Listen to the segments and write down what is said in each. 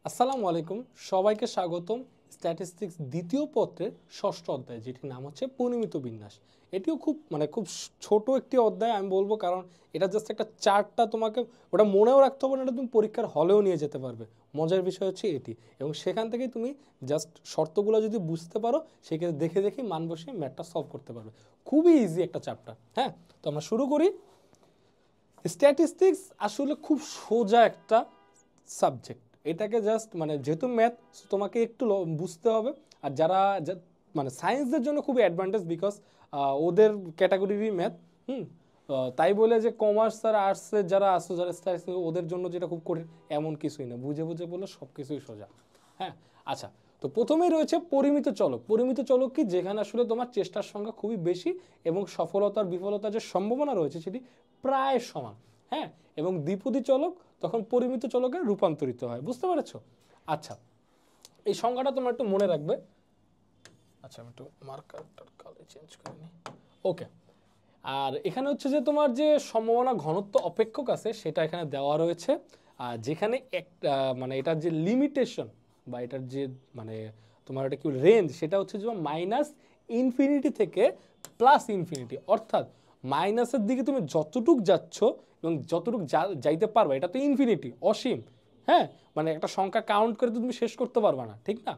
আসসালামু আলাইকুম, সবাইকে স্বাগতম স্ট্যাটিস্টিক্স দ্বিতীয় পত্রের ষষ্ঠ অধ্যায়, যেটির নাম হচ্ছে পরিমিত বিন্যাস। এটিও খুব ছোট একটি অধ্যায় আমি বলবো, কারণ এটা জাস্ট একটা চার্টটা তোমাকে ওটা মনেও রাখতে হবে না, এটা তুমি পরীক্ষার হলেও নিয়ে যেতে পারবে। মজার বিষয় হচ্ছে এটি, এবং সেখান থেকেই তুমি জাস্ট শর্তগুলো যদি বুঝতে পারো সেক্ষেত্রে দেখে দেখে মান বসে ম্যাথটা সলভ করতে পারবে। খুবই ইজি একটা চ্যাপ্টার। হ্যাঁ, তো আমরা শুরু করি। স্ট্যাটিস্টিক্স আসলে খুব সোজা একটা সাবজেক্ট। এটাকে জাস্ট যেহেতু ম্যাথ, তোমাকে একটু বুঝতে হবে। আর যারা মানে সায়েন্সদের জন্য খুবই অ্যাডভান্টেজ, বিকজ ওদের ক্যাটাগরিরই ম্যাথ। তাই বলে যে কমার্স আর আর্টসের যারা আসো, যারা স্ট্যাটিস্টিক্স, ওদের জন্য যেটা খুব কঠিন এমন কিছুই না, বুঝে বুঝে বললে সব কিছুই সোজা। হ্যাঁ, আচ্ছা, তো প্রথমেই রয়েছে পরিমিত চলক। পরিমিত চলক কি? যেখানে আসলে তোমার চেষ্টার সংখ্যা খুবই বেশি এবং সফলতার বিফলতার যে সম্ভাবনা রয়েছে সেটি প্রায় সমান। হ্যাঁ, এবং দ্বিপদী চলক তখন পরিমিত চলকে রূপান্তরিত হয়। বুঝতে পেরেছো? আচ্ছা, এই সংখ্যাটা তোমরা একটু মনে রাখবে। আচ্ছা, আমি একটু মার্কারটার কালার চেঞ্জ করে নিই। ওকে, আর এখানে হচ্ছে যে তোমার যে সম্ভাবনা ঘনত্ব অপেক্ষক আছে সেটা এখানে দেওয়া রয়েছে। আর যেখানে একটা এটার যে লিমিটেশন বা এটার যে তোমার এটা কি রেঞ্জ, সেটা হচ্ছে যে মাইনাস ইনফিনিটি থেকে প্লাস ইনফিনিটি। অর্থাৎ মাইনাসের দিকে তুমি যতটুক যাচ্ছ এবং যতটুক যাইতে পারবে, এটা তো ইনফিনিটি, অসীম। হ্যাঁ, একটা সংখ্যা কাউন্ট করে তো তুমি শেষ করতে পারবে না, ঠিক না?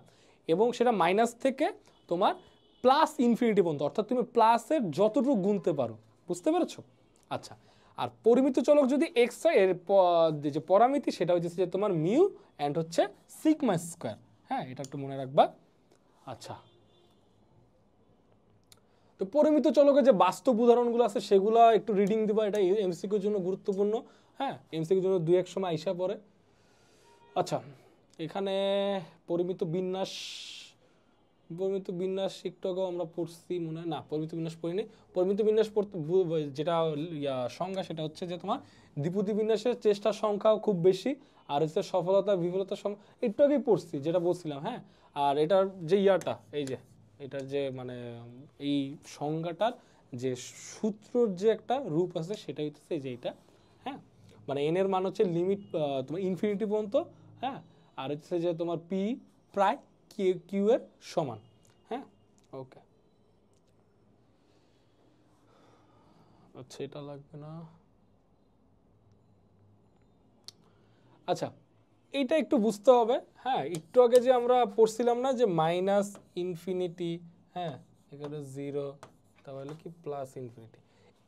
এবং সেটা মাইনাস থেকে তোমার প্লাস ইনফিনিটি পর্যন্ত, অর্থাৎ তুমি প্লাসের যতটুকু গুনতে পারো। বুঝতে পেরেছো? আচ্ছা, আর পরিমিত চলক যদি এক্স হয়, এর যে পরামিতি সেটা হচ্ছে যে তোমার মিউ অ্যান্ড হচ্ছে সিগমা স্কোয়ার। হ্যাঁ, এটা একটু মনে রাখবা। আচ্ছা, তো পরিমিত চলকের যে বাস্তব উদাহরণগুলো আছে সেগুলো একটু রিডিং দিবা, এটা এমসিকিউর জন্য গুরুত্বপূর্ণ। হ্যাঁ, এমসিকিউর জন্য দুই এক সময় আইসা পড়ে। আচ্ছা, এখানে পরিমিত বিন্যাস একটু আগেও আমরা পড়ছি মনে হয়, না পরিমিত বিন্যাস পড়িনি। পরিমিত বিন্যাস পড়তে যেটা সংজ্ঞা, সেটা হচ্ছে যে তোমার দ্বিপদী বিন্যাসের চেষ্টার সংখ্যাও খুব বেশি, আর হচ্ছে সফলতা বিফলতার সংখ্যা একটু আগেই পড়ছি, যেটা বলছিলাম। হ্যাঁ, আর এটার যে এই যে এটার যে এই সংজ্ঞাটার যে সূত্রর যে একটা রূপ আছে সেটা হচ্ছে এই যে এটা। হ্যাঁ, এন এর মান হচ্ছে লিমিট তোমার ইনফিনিটি পর্যন্ত। হ্যাঁ, আর হচ্ছে যে তোমার পি প্রায় কিউ এর সমান। হ্যাঁ, ওকে, আচ্ছা, এটা লাগবে না। আচ্ছা, এইটা একটু বুঝতে হবে। হ্যাঁ, একটু আগে যে আমরা পড়ছিলাম না যে মাইনাস ইনফিনিটি, হ্যাঁ, এখানে জিরো, তাহলে কি প্লাস ইনফিনিটি,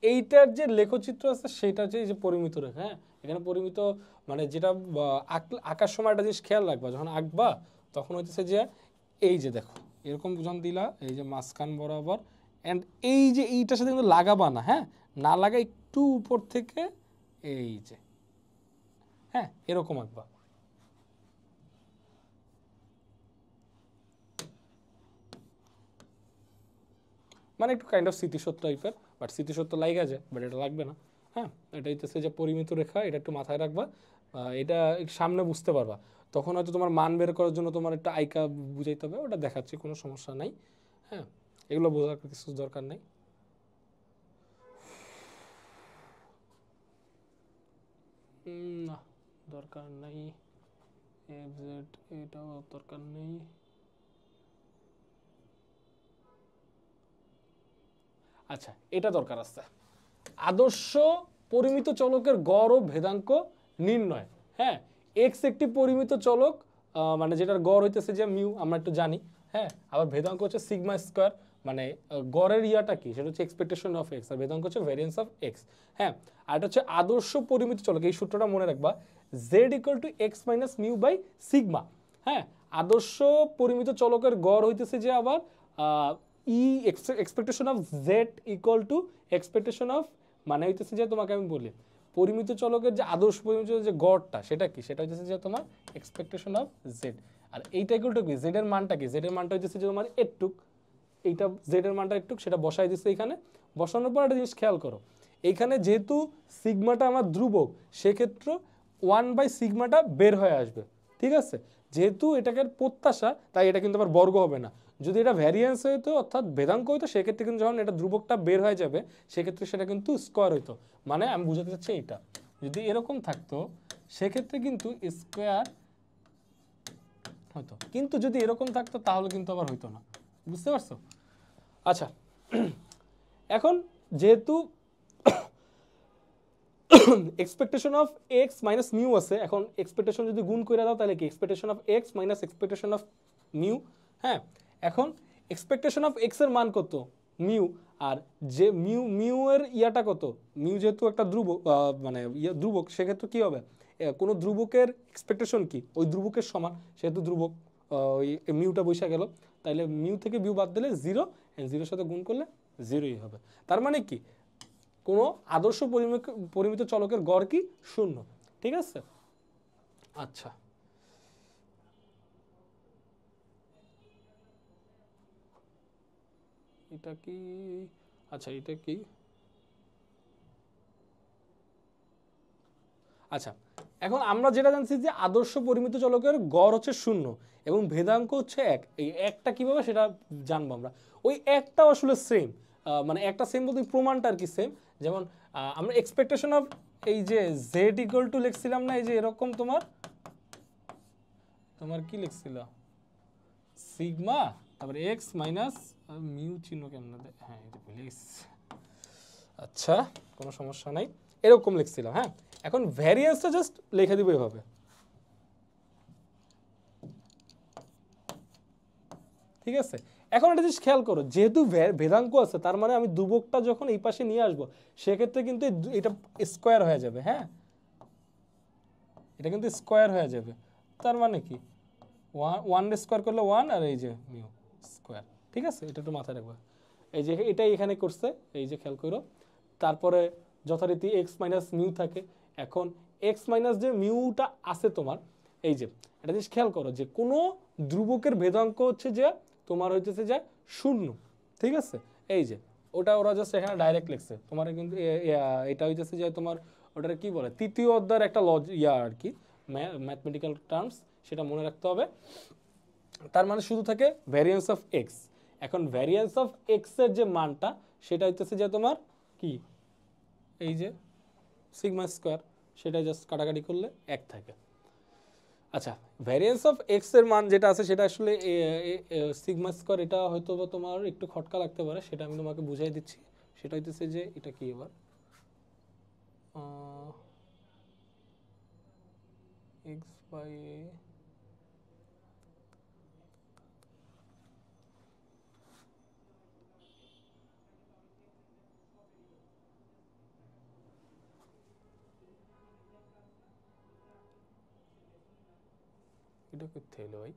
এইটার যে লেখচিত্র আছে সেটা হচ্ছে যে পরিমিত রেখা। হ্যাঁ, এখানে পরিমিত যেটা আঁকার সময় একটা জিনিস খেয়াল রাখবা, যখন আঁকবা তখন হচ্ছে যে এই যে দেখো এরকম যখন দিলা, এই যে মাঝখান বরাবর, অ্যান্ড এই যে এইটার সাথে কিন্তু লাগাবা না। হ্যাঁ, না লাগা একটু উপর থেকে এই যে, হ্যাঁ, এরকম আঁকবা। একটু কাইন্ড অফ স্মৃতিসত্য টাইপের, বাট স্মৃতিসত্য লাগা যায়, বাট এটা লাগবে না। হ্যাঁ, এটা হচ্ছে যে পরিমিত রেখা, এটা একটু মাথায় রাখবা। এটা সামনে বুঝতে পারবা, তখন হয়তো তোমার মান বের করার জন্য তোমার একটা আইকা বুঝাইতে হবে, ওটা দেখাচ্ছি, কোনো সমস্যা নাই। হ্যাঁ, এগুলো বোঝার কিছু দরকার নেই। না, দরকার নাই। এফজেড এটাও দরকার নেই। আচ্ছা, এটা দরকার আছে, আদর্শ পরিমিত চলকের গড় ও ভেদাঙ্ক নির্ণয়। হ্যাঁ, এক্স একটি পরিমিত চলক, যেটার গড় হইতেছে যে মিউ, আমরা একটু জানি। হ্যাঁ, আবার ভেদাঙ্ক হচ্ছে সিগমা স্কোয়ার, গড়ের ইয়াটা কি, সেটা হচ্ছে এক্সপেকটেশন অফ এক্স, আর ভেদাঙ্ক হচ্ছে ভ্যারিয়েন্স অফ এক্স। হ্যাঁ, আর এটা হচ্ছে আদর্শ পরিমিত চলক, এই সূত্রটা মনে রাখবা, Z equal to X minus mu by sigma. হ্যাঁ, আদর্শ পরিমিত চলকের গড় হইতেছে যে আবার ই expectation of Z equal to expectation of, হইতেছে যে তোমাকে আমি বলি পরিমিত চলকের যে আদর্শ পরিমিত যে গড়টা সেটা কি, সেটা হচ্ছে যে তোমার এক্সপেকটেশন অফ জেড। আর এইটা ইকুয়াল টু কি, জেড এর মানটা কি, জেড এর মানটা হচ্ছে যে তোমার একটুক, এইটা জেড এর মানটা একটুক, সেটা বসাই দিচ্ছে এখানে। বসানোর পর একটা জিনিস খেয়াল করো, এইখানে যেহেতু সিগমাটা আমার ধ্রুবক, সেক্ষেত্রে 1 বাই সিগমাটা বের হয়ে আসবে। ঠিক আছে, যেহেতু এটাকে প্রত্যাশা, তাই এটা কিন্তু আবার বর্গ হবে না। যদি এটা ভ্যারিয়েন্স হইতো, অর্থাৎ ভেদাঙ্ক হইতো, সেক্ষেত্রে কিন্তু যখন এটা ধ্রুবকটা বের হয়ে যাবে সেক্ষেত্রে সেটা কিন্তু স্কোয়ার হইতো। আমি বুঝাতে চাচ্ছি এইটা। যদি এরকম থাকতো সেক্ষেত্রে কিন্তু স্কোয়ার হতো, কিন্তু যদি এরকম থাকতো তাহলে কিন্তু আবার হইতো না, বুঝতে পারছো? আচ্ছা, এখন যেহেতু expectation of x minus mu আছে, এখন এক্সপেকটেশন যদি গুণ করে দাও তাহলে কি expectation of x minus expectation of mu. হ্যাঁ, এখন এক্সপেকটেশন অফ এক্স এর মান কত? মিউ। আর যে মিউ মিউ এর ইয়াটা কত? মিউ যেহেতু একটা ধ্রুবক, মানে ধ্রুবক, সেক্ষেত্রে কি হবে? কোনো ধ্রুবকের এক্সপেকটেশন কি ওই ধ্রুবকের সমান, সেহেতু ধ্রুবক ওই মিউটা বসে গেল, তাইলে মিউ থেকে মিউ বাদ দিলে জিরো, জিরোর সাথে গুণ করলে জিরোই হবে। তার মানে কি কোনো আদর্শ পরিমিত চলকের গড় কি? শূন্য। ঠিক আছে? আচ্ছা, এটা কি? আচ্ছা, এটা কি? আচ্ছা, এখন আমরা যেটা জানছি যে আদর্শ পরিমিত চলকের গড় হচ্ছে শূন্য এবং ভেদাঙ্ক হচ্ছে এক। এই একটা কিভাবে সেটা জানবো আমরা। ওই একটা আসলে সেম, মানে একটা সেম বলতে প্রমাণটা আর কি সেম। যেমন আমরা এক্সপেকটেশন অফ এই যে জেড ইকুয়াল টু লিখছিলাম না, এই যে এরকম তোমার তোমার কি লিখছিল, সিগমা তারপরে এক্স মাইনাস মিউ চিহ্ন কেমন দেয়, হ্যাঁ এটা প্লিজ। আচ্ছা, কোনো সমস্যা নাই, এরকম লিখছিলাম। হ্যাঁ, এখন ভ্যারিয়েন্সটা জাস্ট লিখে দিব এভাবে, ঠিক আছে? এখন একটা জিনিস খেয়াল করো, যেহেতু ভেদাঙ্ক আছে তার মানে আমি ধ্রুবকটা যখন এই পাশে নিয়ে আসবো সেক্ষেত্রে কিন্তু এটা স্কোয়ার হয়ে যাবে। হ্যাঁ, এটা কিন্তু স্কোয়ার হয়ে যাবে। তার মানে কি ওয়ান স্কোয়ার করলে ওয়ান, আর এই যে মিউ স্কোয়ার। ঠিক আছে, এটা একটু মাথায় রাখবে। এই যে এটাই এখানে করছে, এই যে খেয়াল করো। তারপরে যথারীতি এক্স মাইনাস মিউ থাকে। এখন এক্স মাইনাস যে মিউটা আছে তোমার, এই যে একটা জিনিস খেয়াল করো যে কোনো ধ্রুবকের ভেদাঙ্ক হচ্ছে যে তোমার হইতেছে যে শূন্য। ঠিক আছে, এই যে ওটা ওরা জাস্ট এখানে ডাইরেক্ট লিখছে তোমার, কিন্তু এটা হইতেছে যে তোমার ওটার কি বলে তৃতীয় অধ্যায়ের একটা আর কি ম্যাথমেটিক্যাল টার্মস, সেটা মনে রাখতে হবে। তার মানে শুধু থাকে ভ্যারিয়েন্স অফ এক্স। এখন ভ্যারিয়েন্স অফ এক্স এর যে মানটা সেটা হইতেছে যে তোমার কি, এই যে সিগমা স্কোয়ার, সেটা জাস্ট কাটাকাটি করলে এক থাকে। আচ্ছা, ভ্যারিয়েন্স অফ এক্স এর মান যেটা আছে সেটা আসলে সিগমা স্কোয়ার, এটা হয়তো তোমার একটু খটকা লাগতে পারে, সেটা আমি তোমাকে বুঝাই দিচ্ছি। সেটা হইতেছে যে এটা কি এবার এক্স বাই এটা করতে হলো ভাই।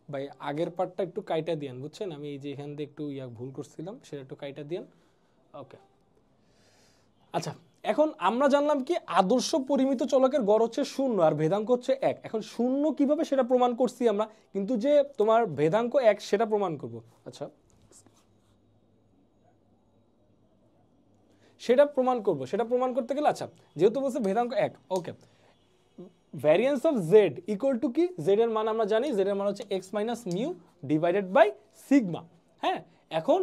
ভাই আগের পার্টটা একটু কাইটা দিয়েন, বুঝছেন? আমি এই যে এখান দিয়ে একটু ভুল করছিলাম, সেটা একটু কাইটা দিয়েন। ওকে, আচ্ছা, এখন আমরা জানলাম কি আদর্শ পরিমিত চলকের গড় হচ্ছে শূন্য আর ভেদাঙ্ক হচ্ছে এক। এখন শূন্য কিভাবে সেটা প্রমাণ করছি আমরা, কিন্তু যে তোমার ভেদাঙ্ক এক সেটা প্রমাণ করব। আচ্ছা, সেটা প্রমাণ করতে গেলে, আচ্ছা যেহেতু বলছে ভেদাঙ্ক এক, okay, variance of Z equal to কি, জেড এর মান আমরা জানি, জেড এর মান হচ্ছে X minus mu divided by sigma. হ্যাঁ, এখন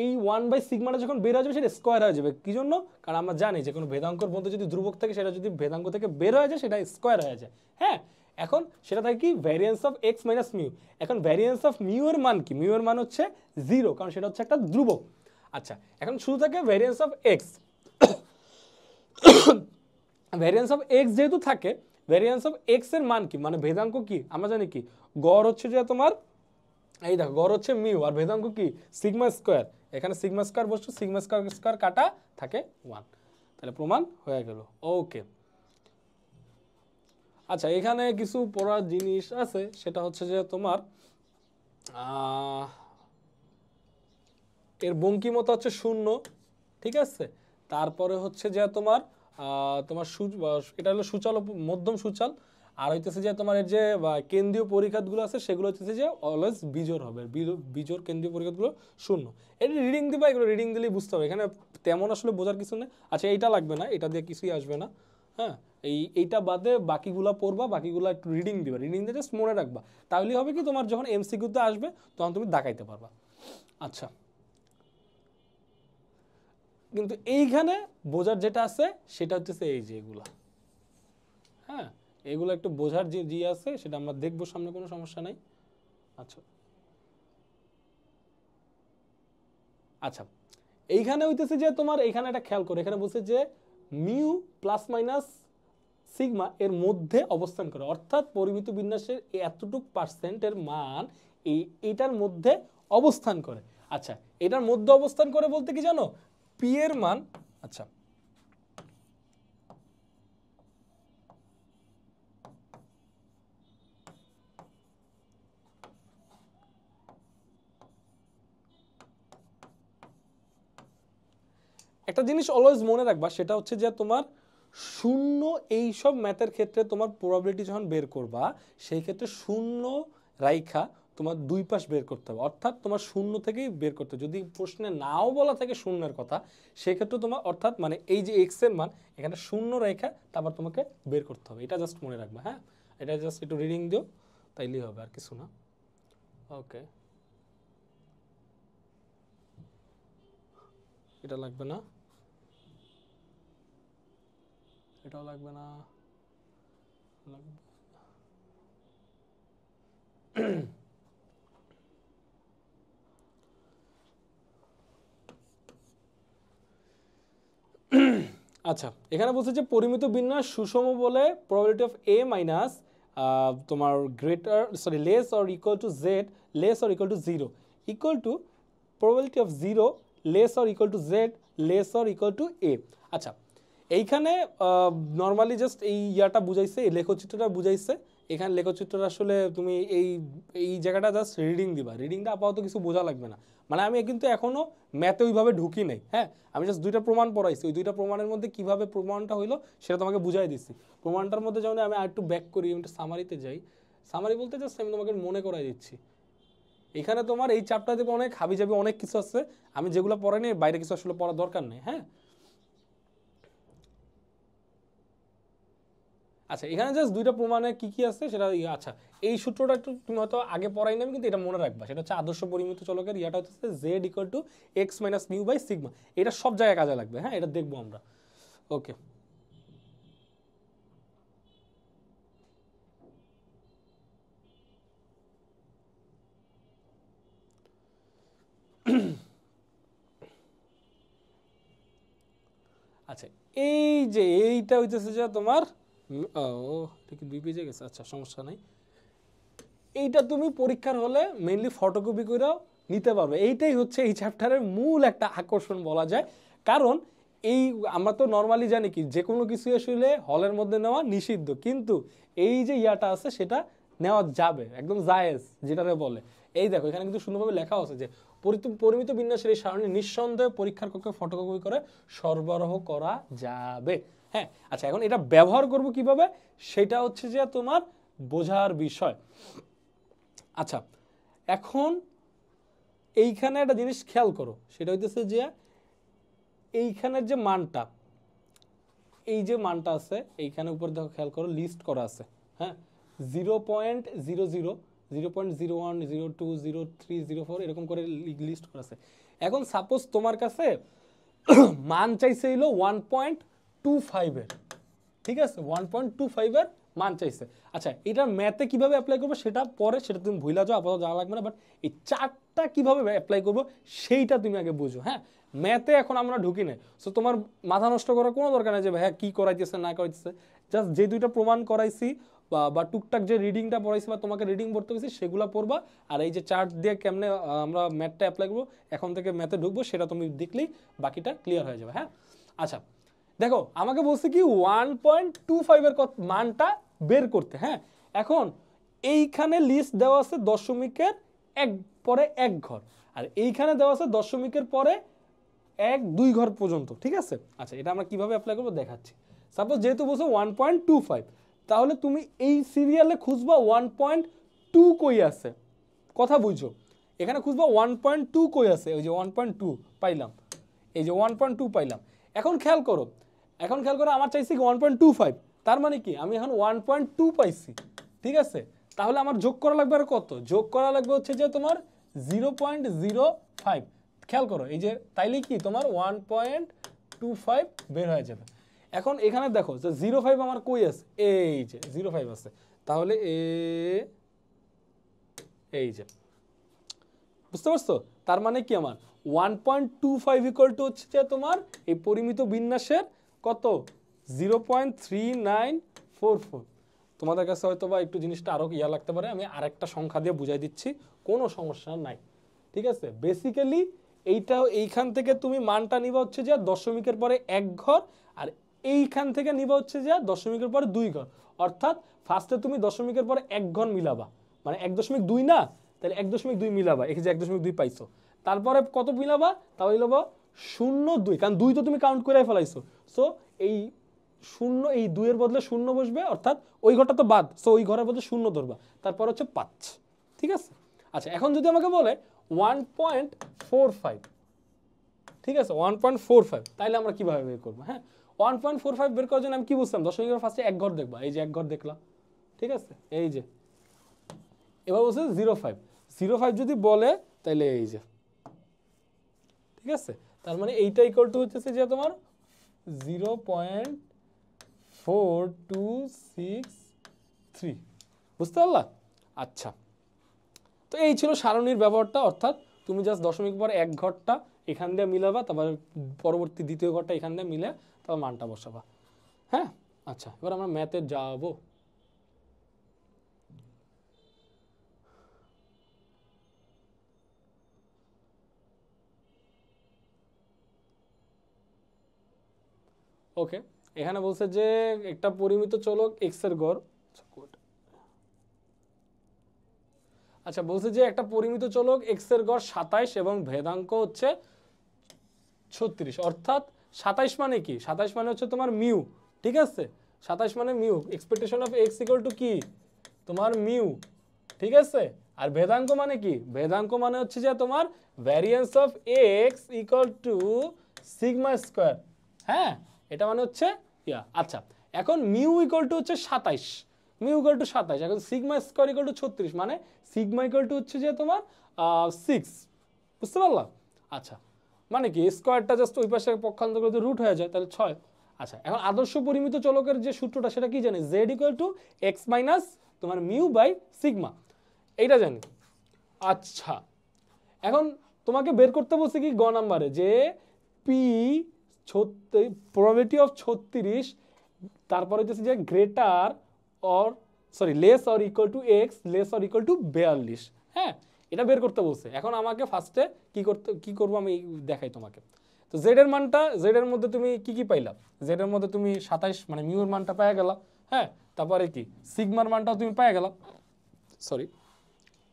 এই ওয়ান বাই সিগমাটা যখন বের হয়ে যাবে সেটা স্কোয়ার হয়ে যাবে। কি জন্য? কারণ আমরা জানি যে কোনো ভেদাঙ্কর মধ্যে যদি ধ্রুবক থাকে সেটা যদি ভেদাঙ্ক থেকে বের হয়ে যায় সেটা স্কোয়ার হয়ে যায়। হ্যাঁ, এখন সেটা থাকে কি variance of x minus mu. এখন ভ্যারিয়েন্স অফ মিউ এর মান কি? মিউ এর মান হচ্ছে জিরো, কারণ সেটা হচ্ছে একটা ধ্রুবক। আচ্ছা, এখন শুধু থাকে variance of x. Variance of x যেহেতু থাকে, ভ্যারিয়েন্স অফ এক্স এর মান কি, মানে ভেদাঙ্ক কি আমরা জানি কি, গড় হচ্ছে যে তোমার এই দেখো গড় হচ্ছে মিউ আর ভেদাঙ্ক কি সিগমা স্কোয়ার। এখানে সিগমা স্কোয়ার বসছে, সিগমা স্কোয়ার স্কোয়ার কাটা থাকে ওয়ান, তাহলে প্রমাণ হয়ে গেল। ওকে, আচ্ছা এখানে কিছু পড়ার জিনিস আছে, সেটা হচ্ছে যে তোমার এর বঙ্কিমতা হচ্ছে শূন্য। ঠিক আছে, তারপরে হচ্ছে যে তোমার তোমার এটা হলো সূচল মধ্যম সূচল, আর হইতেছে যে তোমার এর যে কেন্দ্রীয় পরিখাতগুলো আছে সেগুলো হচ্ছে যে অলওয়েজ বিজোড় হবে, বিজোড় কেন্দ্রীয় পরিখাতগুলো শূন্য। এটা রিডিং দিবা, এগুলো রিডিং দিলেই বুঝতে হবে, এখানে তেমন আসলে বোঝার কিছু নেই। আচ্ছা এইটা লাগবে না, এটা দিয়ে কিছুই আসবে না, হ্যাঁ এইটা বাদে বাকিগুলা পড়বা, বাকিগুলা একটু রিডিং দিবা, রিডিং দিয়ে জাস্ট মনে রাখবা, তাহলেই হবে কি তোমার যখন এমসিকিউতে আসবে তখন তুমি দাগাইতে পারবা। আচ্ছা কিন্তু এইখানে বোঝার যেটা আছে সেটা হচ্ছে এই যে এগুলা, হ্যাঁ এগুলো একটু বোঝার যে আছে সেটা আমরা দেখবো সামনে, কোনো সমস্যা নাই। আচ্ছা আচ্ছা এইখানে হইতেছে যে তোমার এখানে একটা খেয়াল করে, এখানে বলছে যে মিউ প্লাস মাইনাস সিগমা এর মধ্যে অবস্থান করে, অর্থাৎ পরিমিত বিন্যাসের এতটুক পার্সেন্টের মান এইটার মধ্যে অবস্থান করে। আচ্ছা এটার মধ্যে অবস্থান করে বলতে কি জানো, পি এর মান, আচ্ছা একটা জিনিস অলওয়েজ মনে রাখবা, সেটা হচ্ছে যে তোমার শূন্য এইসব ম্যাথের ক্ষেত্রে তোমার প্রবাবিলিটি যখন বের করবা সেই ক্ষেত্রে শূন্য রাইখা তোমার দুই পাশ বের করতে হবে, অর্থাৎ তোমার শূন্য থেকেই বের করতে হবে। যদি প্রশ্নে নাও বলা থাকে শূন্যের কথা সেক্ষেত্রে তোমার অর্থাৎ মানে এই যে এক্স এর মান এখানে শূন্য রেখা তারপর তোমাকে বের করতে হবে, এটা জাস্ট মনে রাখবা। হ্যাঁ এটা জাস্ট একটু রিডিং দিও তাইলেই হবে, আর কিছু না। ওকে এটা লাগবে না, এটাও লাগবে না, লাগবে আচ্ছা এখানে বলছে যে পরিমিত বিন্যাস সুষম বলে প্রবাবিলিটি অফ এ মাইনাস তোমার greater sorry less or equal to Z less or equal to zero equal to probability of zero less or equal to Z less or equal to A. আচ্ছা এইখানে normally just এই ইয়াটা বুঝাইছে, এই লেখচিত্রটা বুঝাইছে। এখানে লেখচিত্রটা আসলে তুমি এই এই জায়গাটা জাস্ট রিডিং দিবা, রিডিংটা আপাতত কিছু বোঝা লাগবে না, মানে আমি কিন্তু এখনো ম্যাথে ওইভাবে ঢুকি নাই। হ্যাঁ আমি জাস্ট দুইটা প্রমাণ পড়াইছি, ওই দুইটা প্রমাণের মধ্যে কিভাবে প্রমাণটা হইলো সেটা তোমাকে বুঝাই দিচ্ছি। প্রমাণটার মধ্যে যেমন আমি আর একটু ব্যাক করি, আমি একটু সামারিতে যাই, সামারি বলতে জাস্ট আমি তোমাকে মনে করাই দিচ্ছি। এখানে তোমার এই চ্যাপ্টার থেকে অনেক হাবিজাবি অনেক কিছু আছে, আমি যেগুলো পড়াইনি বাইরে কিছু আসলে পড়ার দরকার নেই। হ্যাঁ আচ্ছা এখানে জাস্ট দুইটা প্রমাণে কি কি আছে সেটা আচ্ছা এই সূত্রটা একটু তুমি হয়তো আগে পড়াই নেবে, কিন্তু এটা মনে রাখবা, সেটা হচ্ছে আদর্শ পরিমিত চলকের ইয়াটা হচ্ছে Z equal to X minus mu by sigma, এটা সব জায়গায় কাজে লাগবে। হ্যাঁ এটা দেখবো আমরা। ওকে আচ্ছা এই যে এইটা হইতেছে যে তোমার ও এটা কি দুই পেজে গেছে, আচ্ছা সমস্যা নাই। এইটা তুমি পরীক্ষার হলে মেইনলি ফটোকপি করেও নিতে পারবে, এইটাই হচ্ছে এই চ্যাপ্টারের মূল একটা আকর্ষণ বলা যায়। কারণ এই আমরা তো নর্মালি জানি কি যে কোনো কিছু আসলে হলের মধ্যে নেওয়া নিষিদ্ধ, কিন্তু এই যে ইয়াটা আছে সেটা নেওয়া যাবে, একদম জায়েজ যেটারে বলে। এই দেখো এখানে কিন্তু সুন্দরভাবে লেখা আছে যে পরিমিত বিন্যাসের এই সারণী নিঃসন্দেহে পরীক্ষার কক্ষে ফটোকপি করে সরবরাহ করা যাবে। হ্যাঁ আচ্ছা এখন এটা ব্যবহার করব কিভাবে সেটা হচ্ছে যে তোমার বোঝার বিষয়। আচ্ছা এখন এইখানে একটা জিনিস খেয়াল করো, সেটা হইতেছে যে এইখানের যে মানটা, এই যে মানটা আছে এইখানে উপর দেখো খেয়াল করো লিস্ট করা আছে। হ্যাঁ 0.00 0.01 02 03 04 এরকম করে লিস্ট করা আছে। এখন সাপোজ তোমার কাছে মান চাইছে হইলো 1.25 এর, ঠিক আছে 1.25 এর মান চাইছে। আচ্ছা এটা ম্যাথে কিভাবে অ্যাপ্লাই করবো সেটা পরে, সেটা তুমি ভুলা যাও, আপাতত জানা লাগবে না, বাট এই চারটা কিভাবে অ্যাপ্লাই করবো সেইটা তুমি আগে বুঝো। হ্যাঁ ম্যাথে এখন আমরা ঢুকি না, সো তোমার মাথা নষ্ট করার কোনো দরকার নেই যে হ্যাঁ কী করাইতেছে না করাইতেছে, জাস্ট যে দুইটা প্রমাণ করাইছি বা টুকটাক যে রিডিংটা পড়াইছি বা তোমাকে রিডিং পড়তে গেছি সেগুলো পড়বা, আর এই যে চার্ট দিয়ে কেমনে আমরা ম্যাথটা অ্যাপ্লাই করবো এখন থেকে ম্যাথে ঢুকবো সেটা তুমি দেখলেই বাকিটা ক্লিয়ার হয়ে যাবে। হ্যাঁ আচ্ছা দেখো আমাকে বলছে কি 1.25 এর মানটা বের করতে। হ্যাঁ এখন এইখানে লিস্ট দেওয়া আছে দশমিকের এক পরে এক ঘর, আর এইখানে দেওয়া আছে দশমিকের পরে 1 2 ঘর পর্যন্ত, ঠিক আছে। আচ্ছা, এটা আমরা কিভাবে অ্যাপ্লাই করবো দেখাচ্ছি। সাপোজ যেহেতু বলছো 1.25, তাহলে তুমি এই সিরিয়ালে খুঁজবা 1.2 কই আছে, কথা বুঝো, এখানে খুঁজবা 1.2 কই আছে, ওই যে 1.2 পাইলাম, এই যে 1.2 পাইলাম। এখন খেয়াল করো আমার চাইছি কি 1.25, তার মানে কি আমি এখন 1.2 পাইছি, ঠিক আছে। তাহলে আমার যোগ করা লাগবে আর কত, যোগ করা লাগবে হচ্ছে যে তোমার 0.05। খেয়াল করো এই যে, তাইলে কি তোমার 1.25 বের হয়ে যাবে। এখন এখানে দেখো যে 0.5 আমার কই আছে, এই যে 0.5 আছে, তাহলে এই যে, বুঝতে পারছো, তার মানে কি আমার 1.25 ইকুয়াল টু হচ্ছে যে তোমার এই পরিমিত বিন্যাসের কত, 0.3944। তোমাদের কাছে হয়তো বা একটু জিনিসটা আরো ইয়া লাগতে পারে, আমি আরেকটা সংখ্যা দিয়ে বুঝাই দিচ্ছি, কোনো সমস্যা নাই, ঠিক আছে। বেসিক্যালি এইখান থেকে তুমি মানটা নিবা হচ্ছে যে দশমিকের পরে 1 ঘর, আর এইখান থেকে নিবা হচ্ছে যে দশমিকের পরে 2 ঘর, অর্থাৎ ফার্স্টে তুমি দশমিকের পরে 1 ঘর মিলাবা, মানে 1.2 না, তাহলে 1.2 মিলাবা, এই যে 1.2 পাইছো, তারপরে কত মিলাবা, তাহলে মিলাবা 0.2, কারণ 2 তো তুমি কাউন্ট করে ফেলাইছো, সো এই 0, এই 2 এর বদলে 0 বসবে, অর্থাৎ ওই ঘরটা তো বাদ, সো ওই ঘরের বদলে 0 ধরবা, তারপর হচ্ছে 5, ঠিক আছে। আচ্ছা, এখন যদি আমাকে বলে 1.45, ঠিক আছে, 1.45, তাইলে আমরা কিভাবে বের করবো? হ্যাঁ, 1.45 বের করার জন্য আমি কি বুঝতাম, দশমিকের ফার্স্টে 1 ঘর দেখবা, এই যে 1 ঘর দেখলাম, ঠিক আছে, এই যে, এবার বলছে 0.5 যদি বলে তাহলে এই যে, ঠিক আছে, তার মানে এইটা ইকুয়াল টু হচ্ছে যে তোমার 0.4263, বুঝতে পারলা? আচ্ছা, তো এই ছিল সারণীর ব্যবহারটা, অর্থাৎ তুমি জাস্ট দশমিক পর 1 ঘরটা এখান দিয়ে মিলাবা, তারপর পরবর্তী দ্বিতীয় ঘরটা এখান দিয়ে মিলে তারপর মানটা বসাবা। হ্যাঁ, আচ্ছা, এবার আমরা ম্যাথে যাবো। ওকে, এখানে বলছে যে একটা পরিমিত চলক এক্স এর গড়, আচ্ছা বলছে যে একটা পরিমিত চলক এক্স এর গড় 27 এবং ভেদাঙ্ক হচ্ছে 36, অর্থাৎ 27 মানে কি, 27 মানে হচ্ছে তোমার মিউ, ঠিক আছে, 27 মানে mu, expectation of x equal to কি তোমার মিউ, ঠিক আছে। আর ভেদাঙ্ক মানে কি, ভেদাঙ্ক মানে হচ্ছে যে তোমার variance of x equal to sigma square. হ্যাঁ, এটা মানে হচ্ছে ইয়া। আচ্ছা, এখন মিউ ইকুয়াল টু হচ্ছে 27, মিউ ইকুয়াল টু 27, এখন সিগমা স্কয়ার ইকুয়াল টু 36, মানে সিগমা ইকুয়াল টু হচ্ছে যে তোমার 6, বুঝতে পারলাম? আচ্ছা, মানে কি স্কয়ারটা জাস্ট ওই পাশে পক্ষান্তর করে রুট হয়ে যায়, তাহলে 6। আচ্ছা, এখন আদর্শ পরিমিত চলকের যে সূত্রটা সেটা কি জানি, Z equal to X minus তোমার মিউ বাই সিগমা, এইটা জানি। আচ্ছা, এখন তোমাকে বের করতে বলছে কি গ নাম্বারে, যে পি প্রবাবিলিটি অফ 36, তারপরে হচ্ছে যে greater or sorry less or equal to x, less or equal two 42। হ্যাঁ, এটা বের করতে বলছে। এখন আমাকে ফার্স্টে কি করবো আমি দেখাই তোমাকে। তো জেড এর মানটা, জেড এর মধ্যে তুমি কি পাইলা, জেড এর মধ্যে তুমি 27 মানে মিউ এর মানটা পেয়ে গেলা। হ্যাঁ, তারপরে কি সিগমার মানটাও তুমি পেয়ে গেলা, সরি।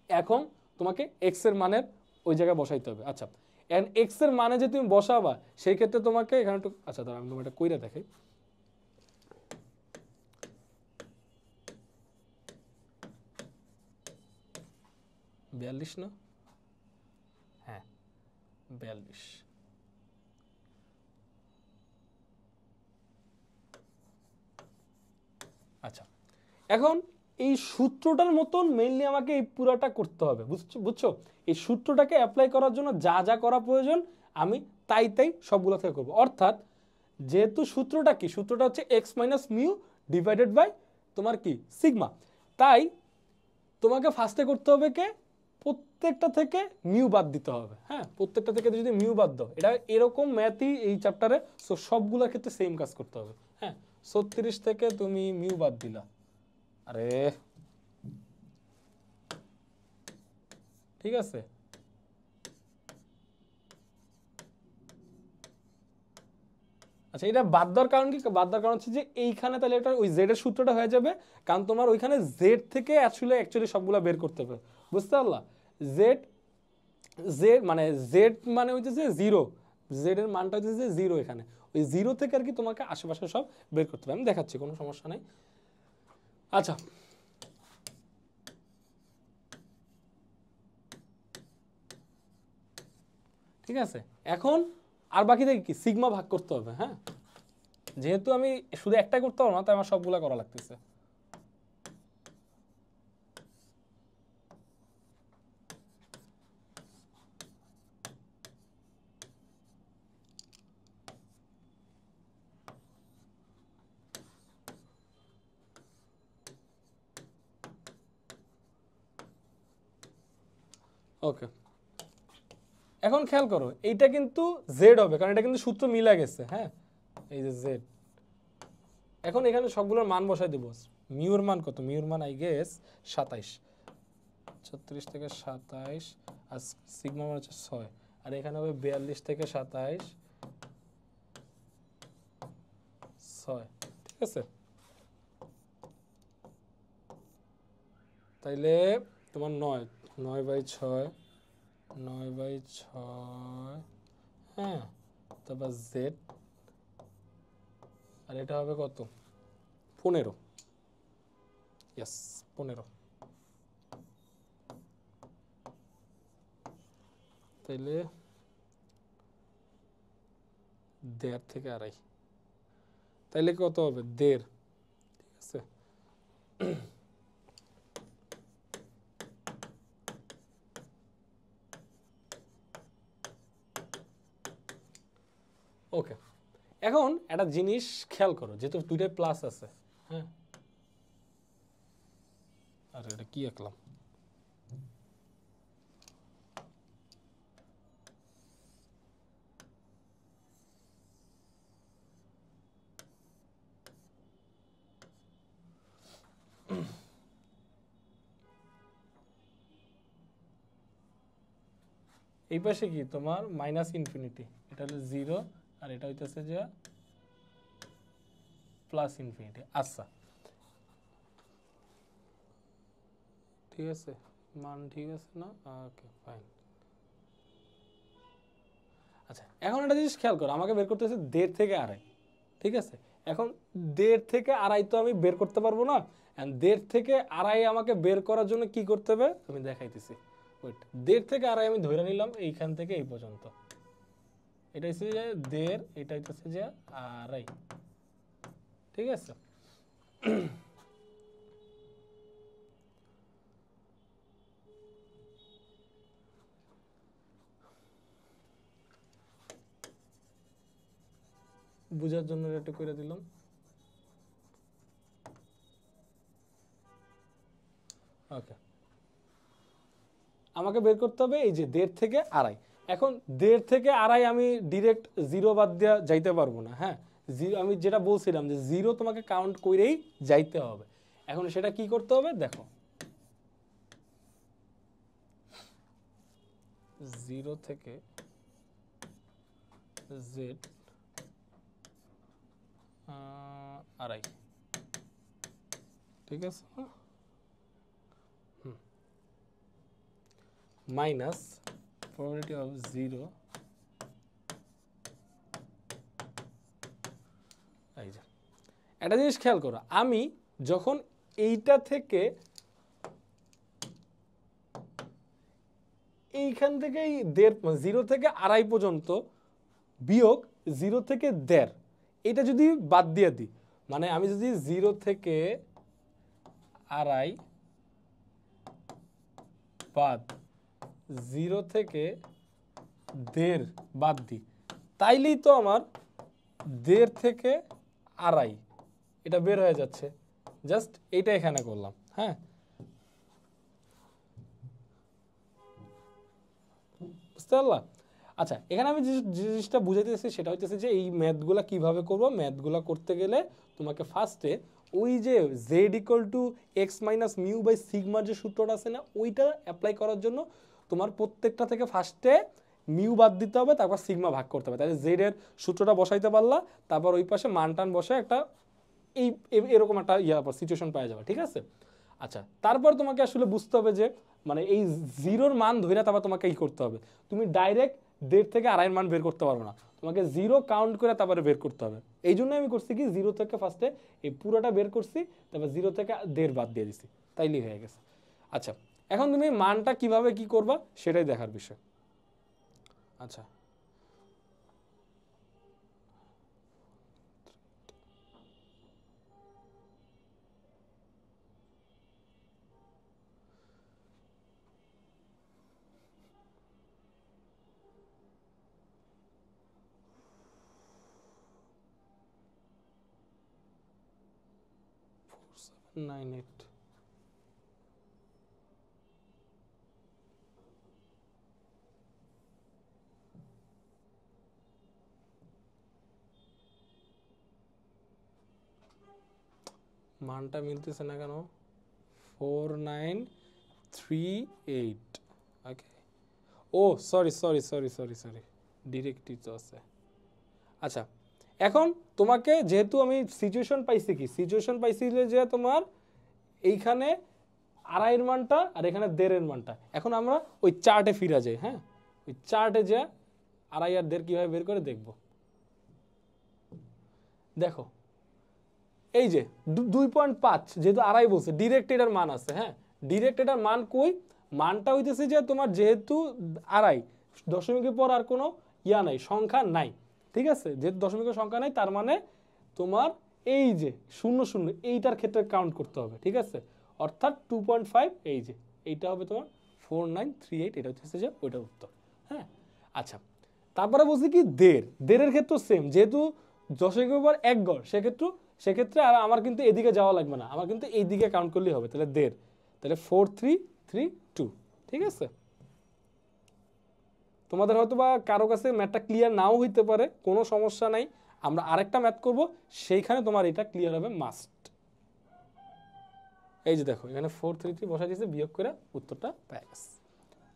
এখন তোমাকে এক্স এর মানের ওই জায়গায় বসাইতে হবে। আচ্ছা, এন্ড এক্স এর মানে যে তুমি বসাবা, সেই ক্ষেত্রে তোমাকে এখানে একটু, আচ্ছা দাঁড়া আমি তোমাকে এটা কইরা দেখাই। বিয়াল্লিশ না, হ্যাঁ 42। আচ্ছা, এখন এই সূত্রটার মতন মেইনলি আমাকে এই পুরাটা করতে হবে, বুঝছো? এই সূত্রটাকে অ্যাপ্লাই করার জন্য যা যা করা প্রয়োজন আমি তাই সবগুলো থেকে করবো। অর্থাৎ যেহেতু সূত্রটা কি, সূত্রটা হচ্ছে X minus mu divided by তোমার কি সিগমা, তাই তোমাকে ফার্স্টে করতে হবে কে, প্রত্যেকটা থেকে মিউ বাদ দিতে হবে। হ্যাঁ, প্রত্যেকটা থেকে যদি মিউ বাদ দাও, এটা এরকম ম্যাথই এই চ্যাপ্টারে, সো সবগুলোর ক্ষেত্রে সেম কাজ করতে হবে। হ্যাঁ, 36 থেকে তুমি মিউ বাদ দিলা, আরে ঠিক আছে, আচ্ছা এটা বাদ দেওয়ার কারণ কি, বাদ দেওয়ার কারণ হচ্ছে যে এইখানে তাহলে এটা ওই জেড এর সূত্রটা হয়ে যাবে, কারণ তোমার ওইখানে জেড থেকে অ্যাকচুয়ালি সবগুলা বের করতে হবে, বুঝতে পারলা? জেড জেড মানে জেড মানে হচ্ছে যে জিরো, জেড এর মানটা হচ্ছে 0 এখানে, ওই 0 থেকে আর কি তোমাকে আশেপাশে সব বের করতে হবে। আমি দেখাচ্ছি, কোনো সমস্যা নাই। আচ্ছা, ঠিক আছে, এখন আর বাকি থেকে কি সিগমা ভাগ করতে হবে। হ্যাঁ, যেহেতু আমি শুধু একটা করতে পারবো না, তাই আমার সবগুলা করা লাগতেছে। ওকে, এখন খেয়াল করো, এইটা কিন্তু জেড হবে, কারণ এটা কিন্তু সূত্র মিলা গেছে। হ্যাঁ, এই যে জেড, এখন এখানে সবগুলোর মান বসাই দেবো। মিউর মান কত? মিউর মান আই গেস 27, 36 থেকে 27, আর সিগমা মান হচ্ছে 6, আর এখানে হবে 42 থেকে 27, 6। ঠিক আছে, তাইলে তোমার 9/6, 9/6, হ্যাঁ, তারপর জেড, আর এটা হবে কত? 15। ইয়েস, 15। তাইলে 1.5 থেকে 2.5, তাইলে কত হবে? 1.5। ঠিক আছে, ওকে। এখন একটা জিনিস খেয়াল করো, যেহেতু দুইটাই প্লাস আছে। হ্যাঁ, আর এটা কি আঁকলাম? এই পাশে কি তোমার মাইনাস ইনফিনিটি, এটা হলো 0, আর এটা হইতেছে যে প্লাস ইনফিনিটি। আচ্ছা, ঠিক আছে, মান ঠিক আছে না? ওকে, ফাইন। আচ্ছা, এখন একটা জিনিস খেয়াল করো, আমাকে বের করতে হচ্ছে 1.5 থেকে 2.5। ঠিক আছে, এখন 1.5 থেকে 2.5 তো আমি বের করতে পারবো না। 1.5 থেকে 2.5 আমাকে বের করার জন্য কি করতে হবে আমি দেখাইতেছি। ওয়েট, 1.5 থেকে 2.5 আমি ধরে নিলাম এইখান থেকে এই পর্যন্ত। এটা হচ্ছে যে 1.5, এটা হচ্ছে যে 2.5। ঠিক আছে, বুঝার জন্য এটা করে দিলাম। ওকে, আমাকে বের করতে হবে এই যে 1.5 থেকে 2.5। এখন 1.5 থেকে 2.5 আমি ডিরেক্ট 0 বাদ দেওয়া যাইতে পারবো না। হ্যাঁ, আমি যেটা বলছিলাম যে 0 তোমাকে কাউন্ট করেই যাইতে হবে। এখন সেটা কি করতে হবে দেখো, 0 থেকে জেড 2.5। ঠিক আছে, মাইনাস প্রবাবিলিটি অফ 0, এই যে একটা জিনিস খেয়াল করো, আমি যখন এইটা থেকে এইখান থেকে 0 থেকে 2.5 পর্যন্ত বিয়োগ 0 থেকে 1.5, এটা যদি বাদ দিয়ে দিই, মানে আমি যদি 0 থেকে 2.5 বাদ 0 থেকে 1.5 বাদ দিই, তাইলেই তো আমার 1.5 থেকে 2.5 এটা বের হয়ে যাচ্ছে। জাস্ট এইটা এখানে করলাম। হ্যাঁ, বুঝতে পারলাম? আচ্ছা, এখানে আমি যে জিনিসটা বুঝাইতেছি সেটা হইতেছে যে এই ম্যাথগুলা কিভাবে করবো। ম্যাথগুলা করতে গেলে তোমাকে ফার্স্টে ওই যে Z equal to X minus mu by সিগমার যে সূত্রটা আছে না, ওইটা অ্যাপ্লাই করার জন্য তোমার প্রত্যেকটা থেকে ফার্স্টে মিউ বাদ দিতে হবে, তারপর সিগমা ভাগ করতে হবে। তাহলে জেড এর সূত্রটা বসাইতে পারলা, তারপর ওই পাশে মান টান বসে একটা এই এরকম একটা সিচুয়েশন পাওয়া যাবে। ঠিক আছে, আচ্ছা, তারপর তোমাকে আসলে বুঝতে হবে যে মানে এই জিরোর মান ধরে তারপর তোমাকে কি করতে হবে, তুমি ডাইরেক্ট 1.5 থেকে 2.5 মান বের করতে পারবে না, তোমাকে জিরো কাউন্ট করে তারপরে বের করতে হবে। এই জন্য আমি করছি কি জিরো থেকে ফার্স্টে এই পুরোটা বের করছি, তারপর জিরো থেকে 1.5 বাদ দিয়ে দিছি, তাইলেই হয়ে গেছে। আচ্ছা, এখন তুমি মানটা কিভাবে কি করবা সেটাই দেখার বিষয়। আচ্ছা, নাইন এইট মানটা মিলতেছে না কেন? 4938। Okay, oh sorry sorry sorry sorry sorry, ডিরেক্টই তো আছে। আচ্ছা, এখন তোমাকে যেহেতু আমি সিচুয়েশন পাইছি, কি সিচুয়েশন পাইছি যে তোমার এইখানে 2.5 মানটা আর এখানে 1.5 মানটা, এখন আমরা ওই চার্টে ফিরে যাই। হ্যাঁ, ওই চার্টে যে 2.5 আর 1.5 কীভাবে বের করে দেখব। দেখো এই যে 2.5 যেহেতু 2.5 বলছে, ডিরেক্ট এটার মান আছে। হ্যাঁ, ডিরেক্ট এটার মান কই, মানটা হইতেছে যে তোমার যেহেতু 2.5, দশমিকের পর আর কোনো ইয়া নাই, সংখ্যা নাই। ঠিক আছে, যেহেতু দশমিকের সংখ্যা নাই তার মানে তোমার এই যে 0 0 এইটার ক্ষেত্রে কাউন্ট করতে হবে। ঠিক আছে, অর্থাৎ 2.5, এই যে এইটা হবে তোমার 4938, এটা হচ্ছে যে ওইটার উত্তর। হ্যাঁ, আচ্ছা, তারপরে বলছি কি 1.5 ক্ষেত্রে সেম, যেহেতু দশমিকের উপর 1 গড়, সেক্ষেত্রে আর আমার কিন্তু এদিকে যাওয়া লাগবে না, আমার কিন্তু এই দিকে কাউন্ট করলেই হবে। তাহলে 1.5, তাহলে 4332। ঠিক আছে, তোমাদের হয়তো বা কারো কাছে ম্যাথটা ক্লিয়ার নাও হইতে পারে, কোনো সমস্যা নাই, আমরা আরেকটা ম্যাথ করব, সেইখানে তোমার এটা ক্লিয়ার হবে মাস্ট। এই যে দেখো এখানে 433 বসাই দিয়েছে, বিয়োগ করে উত্তরটা পেয়ে গেছে।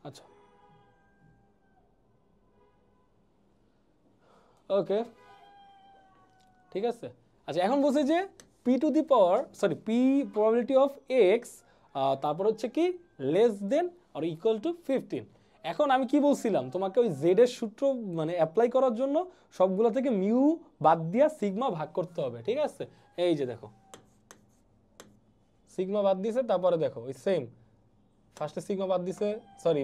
আচ্ছা, ওকে, ঠিক আছে। আচ্ছা, এখন বলছে যে P to the power P probability of X, তারপর হচ্ছে কি less than or equal to 15। এখন আমি কি বলছিলাম তোমাকে, ওই জেড এর সূত্র মানে অ্যাপ্লাই করার জন্য সবগুলো থেকে মিউ বাদ দিয়া সিগমা ভাগ করতে হবে। ঠিক আছে, এই যে দেখো সিগমা বাদ দিছে, তারপরে দেখো ওই সেম ফার্স্টে সিগমা বাদ দিছে,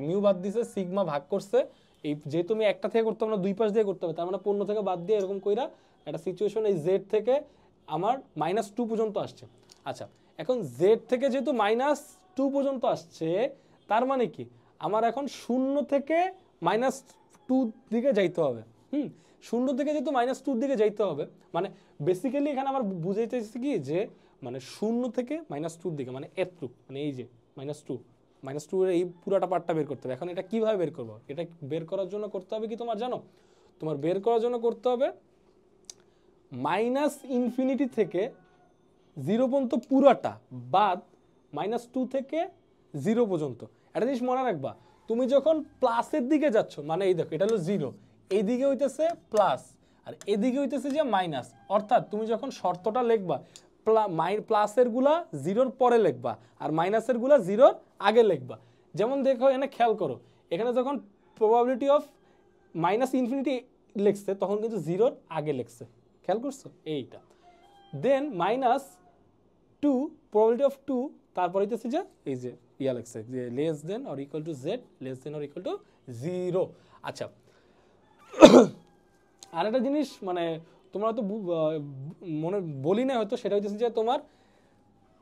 মিউ বাদ দিছে, সিগমা ভাগ করছে। এই যেহেতু তুমি একটা থেকে করতে হবে না, দুই পাশ দিয়ে করতে হবে, তার মানে 15 থেকে বাদ দিয়ে এরকম কইরা একটা সিচুয়েশন এই জেড থেকে আমার -2 পর্যন্ত আসছে। আচ্ছা, এখন জেড থেকে যেহেতু -2 পর্যন্ত আসছে, তার মানে কি আমার এখন 0 থেকে -2 দিকে যাইতে হবে। 0 থেকে যেহেতু -2 দিকে যাইতে হবে, মানে বেসিক্যালি এখানে আমার বুঝাইতেছি কি যে মানে 0 থেকে -2 দিকে, মানে এতটুক, মানে এই যে -2, -2 এর এই পুরাটা পার্টটা বের করতে হবে। এখন এটা কিভাবে বের করবো, এটা বের করার জন্য করতে হবে কি তোমার জানো, তোমার বের করার জন্য করতে হবে -∞ থেকে 0 পর্যন্ত পুরাটা বাদ -2 থেকে 0 পর্যন্ত। একটা জিনিস মনে রাখবা, তুমি যখন প্লাসের দিকে যাচ্ছ, মানে এই দেখো এটা হলো 0, এইদিকে হইতেছে প্লাস আর এদিকে হইতেছে যে মাইনাস, অর্থাৎ তুমি যখন শর্তটা লিখবা প্লাসের গুলা 0-র পরে লিখবা আর মাইনাসের গুলা 0-র আগে লিখবা। যেমন দেখো এখানে খেয়াল করো, এখানে যখন প্রবাবিলিটি অফ -∞ লিখছে তখন কিন্তু 0-র আগে লিখছে, খেয়াল করছো এইটা। দেন -2 প্রবাবিলিটি অফ 2, তারপর হইতেছে যে এই যে ইয়া লিখছে যে less than or equal to Z, less than or equal two 0। আচ্ছা, আর একটা জিনিস মানে তোমরা তো মনে বলি না হয়তো, সেটা হচ্ছে যে তোমার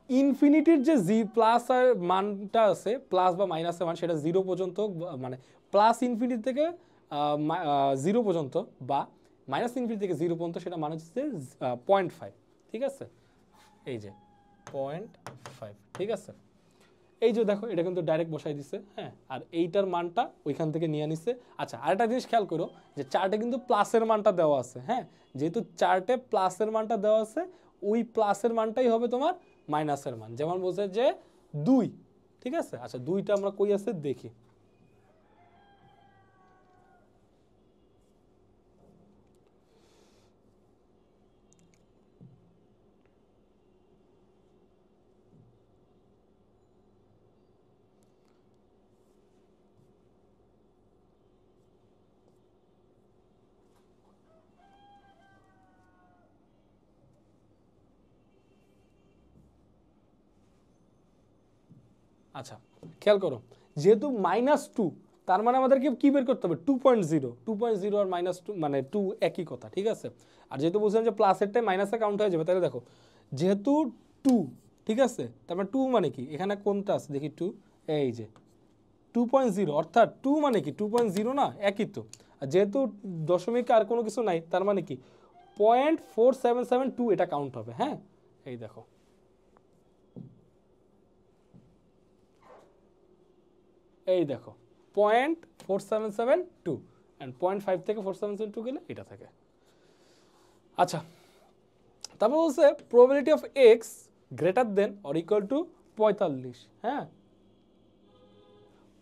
ইনফিনিটির যে জি প্লাস আর মানটা আছে, প্লাস বা মাইনাসের মান, সেটা 0 পর্যন্ত, মানে প্লাস ইনফিনিটি থেকে 0 পর্যন্ত বা -∞ থেকে 0 পর্যন্ত, সেটা মানে হচ্ছে 0.5। ঠিক আছে, এই যে 0.5। ঠিক আছে, এই যে দেখো এটা কিন্তু ডাইরেক্ট বসাই দিছে। হ্যাঁ, আর এইটার মানটা ওইখান থেকে নিয়ে নিছে। আচ্ছা, আরেকটা জিনিস খেয়াল করো যে চার্টে কিন্তু প্লাসের মানটা দেওয়া আছে। হ্যাঁ, যেহেতু চার্টে প্লাসের মানটা দেওয়া আছে, ওই প্লাসের মানটাই হবে তোমার মাইনাসের মান। যেমন বলছে যে 2। ঠিক আছে, আচ্ছা 2টা আমরা কই আছে দেখি। আচ্ছা খেয়াল করো, যেহেতু -2 তার মানে আমাদেরকে কি বের করতে হবে 2.0 আর -2 মানে 2 একই কথা, ঠিক আছে। আর যেহেতু বলছিলাম যে প্লাসেরটাই মাইনাসে কাউন্ট হয়ে যাবে, তাহলে দেখো যেহেতু 2, ঠিক আছে, তারপর 2 মানে কি এখানে কোনটা আছে দেখি 2, এই যে 2.0, অর্থাৎ 2 মানে কি 2.0 না, একই তো। আর যেহেতু দশমিক আর কোনো কিছু নাই, তার মানে কি 0.4772 এটা কাউন্ট হবে। হ্যাঁ এই দেখো, এই দেখো 0.4772 অ্যান্ড 0.5 থেকে 4772 গেলে এটা থাকে। আচ্ছা তারপর বলছে probability of x greater than or equal two 45। হ্যাঁ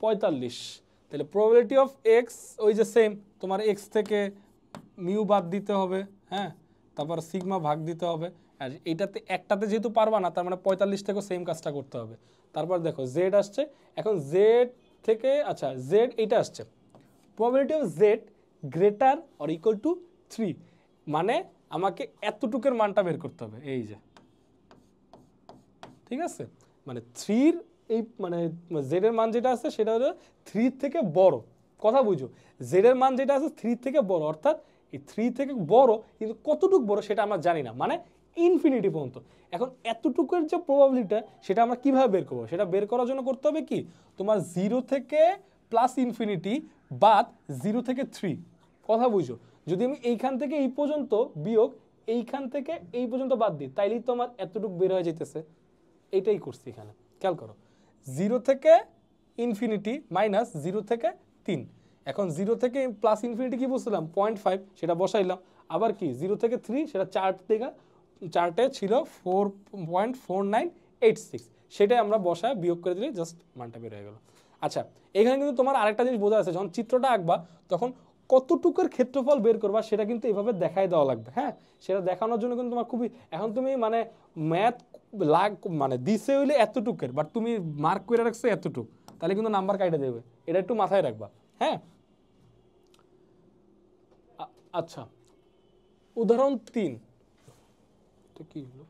45, তাহলে প্রবাবিলিটি অফ এক্স ওই যে সেম, তোমার এক্স থেকে মিউ বাদ দিতে হবে, হ্যাঁ, তারপর সিগমা ভাগ দিতে হবে। আর এইটাতে একটাতে যেহেতু পারবা না, তার মানে 45 থেকেও সেম কাজটা করতে হবে। তারপর দেখো জেড আসছে, এখন জেড থেকে, আচ্ছা জেড এইটা আসছে, probability of Z greater or equal two 3, মানে আমাকে এতটুকের মানটা বের করতে হবে, এই যে, ঠিক আছে, মানে 3-র এই মানে জেড এর মান যেটা আছে সেটা হলো 3 থেকে বড়, কথা বুঝো, জেড এর মান যেটা আছে 3 থেকে বড়, অর্থাৎ এই 3 থেকে বড়, কিন্তু কতটুকু বড় সেটা আমরা জানি না, মানে ইনফিনিটি পর্যন্ত। এখন এতটুকুর যে প্রবাবিলিটিটা সেটা আমরা কিভাবে বের করবো, সেটা বের করার জন্য করতে হবে কি, তোমার 0 থেকে প্লাস ইনফিনিটি বাদ 0 থেকে 3, কথা বুঝো, যদি আমি এইখান থেকে এই পর্যন্ত বিয়োগ এইখান থেকে এই পর্যন্ত বাদ দিই, তাইলেই তো আমার এতটুকু বের হয়ে যেতেছে। এইটাই করছি এখানে, খেয়াল করো, 0 থেকে ইনফিনিটি মাইনাস 0 থেকে 3, এখন 0 থেকে প্লাস ইনফিনিটি কি বলছিলাম 0.5, সেটা বসাইলাম, আবার কি 0 থেকে 3 সেটা চার্টে ছিল 4.4986, সেটাই আমরা বসায় বিয়োগ করে দিলে জাস্ট মানটা বের হয়ে গেল। আচ্ছা এখানে কিন্তু তোমার আরেকটা জিনিস বোঝা আছে, যখন চিত্রটা আঁকবা তখন কতটুকুর ক্ষেত্রফল বের করবা সেটা কিন্তু এভাবে দেখাই দেওয়া লাগবে। হ্যাঁ সেটা দেখানোর জন্য কিন্তু তোমার খুবই, এখন তুমি মানে ম্যাথ মানে দিছে হইলে এতটুকের, বাট তুমি মার্ক করে রাখছো এতটুক, তাহলে কিন্তু নাম্বার কাইটে দেবে, এটা একটু মাথায় রাখবা। হ্যাঁ আচ্ছা উদাহরণ 3, তো কি হলো,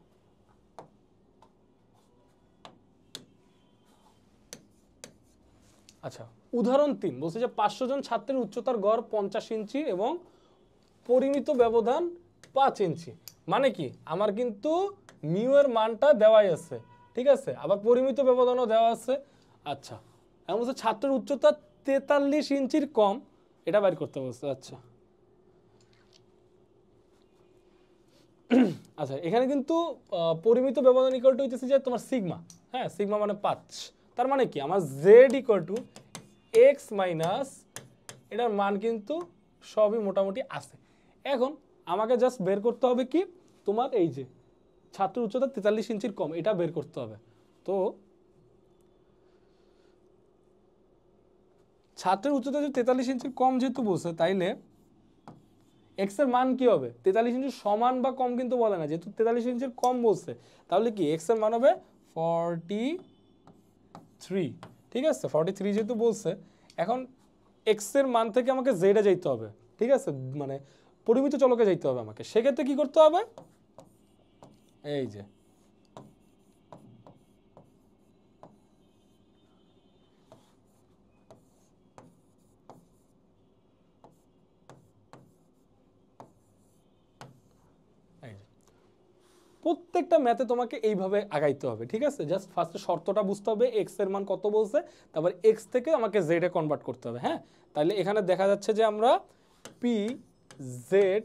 আচ্ছা উদাহরণ 3 বলছে যে 500 জন ছাত্রের উচ্চতার গড় 50 ইঞ্চি এবং পরিমিত ব্যবধান 5 ইঞ্চি, মানে কি আমার কিন্তু মিউ এর মানটা দেওয়াই আছে, ঠিক আছে, আবার পরিমিত ব্যবধানও দেওয়া আছে। আচ্ছা এমন বলছে ছাত্রের উচ্চতা 43 ইঞ্চির কম, এটা বাইর করতে বলছে। আচ্ছা আচ্ছা এখানে কিন্তু পরিমিত ব্যবধান ইকুয়াল টু হইতেছে যে তোমার সিগমা, হ্যাঁ সিগমা মানে 5, তার মানে কি আমার Z equal to X minus, এটার মান কিন্তু সবই মোটামুটি আছে। এখন আমাকে জাস্ট বের করতে হবে কি, তোমার এই যে ছাত্রের উচ্চতা 43 ইঞ্চির কম, এটা বের করতে হবে। তো ছাত্রের উচ্চতা যদি 43 ইঞ্চির কম যেহেতু বলছে, তাইলে এক্স এর মান কি হবে, 43 ইঞ্চির সমান বা কম কিন্তু বলে না, যেহেতু 43 ইঞ্চির কম বলছে, তাহলে কি এক্স এর মান হবে 43, ঠিক আছে, 43 যেহেতু বলছে, এখন এক্স এর মান থেকে আমাকে জেডে যাইতে হবে, ঠিক আছে, মানে পরিমিত চলকে যাইতে হবে আমাকে, সেক্ষেত্রে কি করতে হবে, এই যে প্রত্যেকটা ম্যাথে তোমাকে এইভাবে আগাইতে হবে, ঠিক আছে, জাস্ট ফার্স্টে শর্তটা বুঝতে হবে এক্স এর মান কত বলছে, তারপর এক্স থেকে আমাকে জেড এ কনভার্ট করতে হবে। হ্যাঁ তাহলে এখানে দেখা যাচ্ছে যে আমরা পি জেড,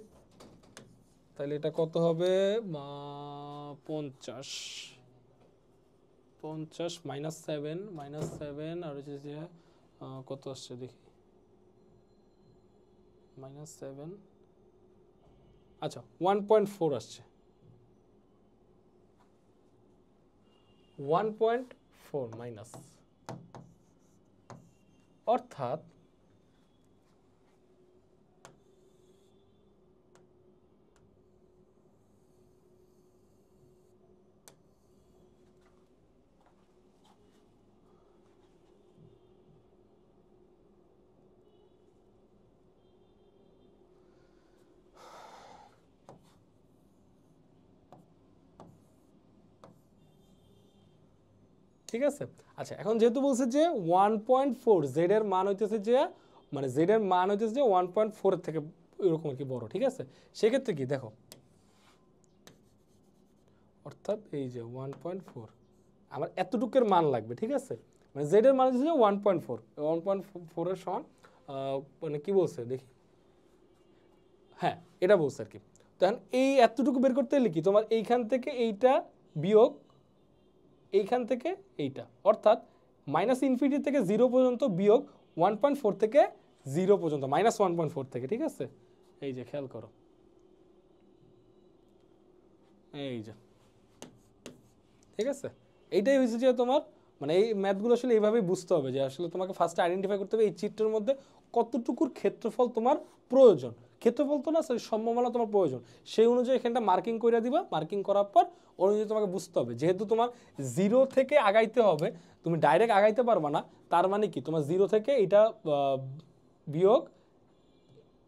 তাহলে এটা কত হবে 50, 50 -7 আর হচ্ছে যে কত আসছে দেখি -7, আচ্ছা 1.4 আসছে, 1.4 মাইনাস, অর্থাৎ ঠিক আছে। আচ্ছা এখন যেহেতু বলছে যে 1.4 জেড এর মান হইতেছে যে মানে জেড এর মান হইতেছে যে 1.4 এর থেকে এরকম আর কি বড়, ঠিক আছে। সেক্ষেত্রে কি দেখো, অর্থাৎ এই যে 1.4 আমার এতটুকের মান লাগবে, ঠিক আছে। মানে জেড এর মান হচ্ছে 1.4, 1.4 এর সমান মানে কি বলছে দেখি, হ্যাঁ এটা বলছে আর কি। তখন এই এতটুকু বের করতে হলে কি তোমার এইখান থেকে এইটা বিয়োগ এইখান থেকে এইটা, অর্থাৎ মাইনাস ইনফিনিটি থেকে 0 পর্যন্ত বিয়োগ 1.4 থেকে 0 পর্যন্ত, মাইনাস 1.4 থেকে, ঠিক আছে। এই যে খেয়াল করো, এই যে ঠিক আছে, এইটাই হয়েছে যে তোমার মানে এই ম্যাথগুলো আসলে এইভাবেই বুঝতে হবে যে আসলে তোমাকে ফার্স্টে আইডেন্টিফাই করতে হবে এই চিত্রের মধ্যে কতটুকুর ক্ষেত্রফল তোমার প্রয়োজন, ক্ষেত্রফল তো না সরি সম্ভাবনা তোমার প্রয়োজন, সেই অনুযায়ী এখানটা মার্কিং করে দিবা। মার্কিং করার পর অনুযায়ী তোমাকে বুঝতে হবে, যেহেতু তোমার 0 থেকে আগাইতে হবে, তুমি ডাইরেক্ট আগাইতে পারবা না, তার মানে কি তোমার 0 থেকে এটা বিয়োগ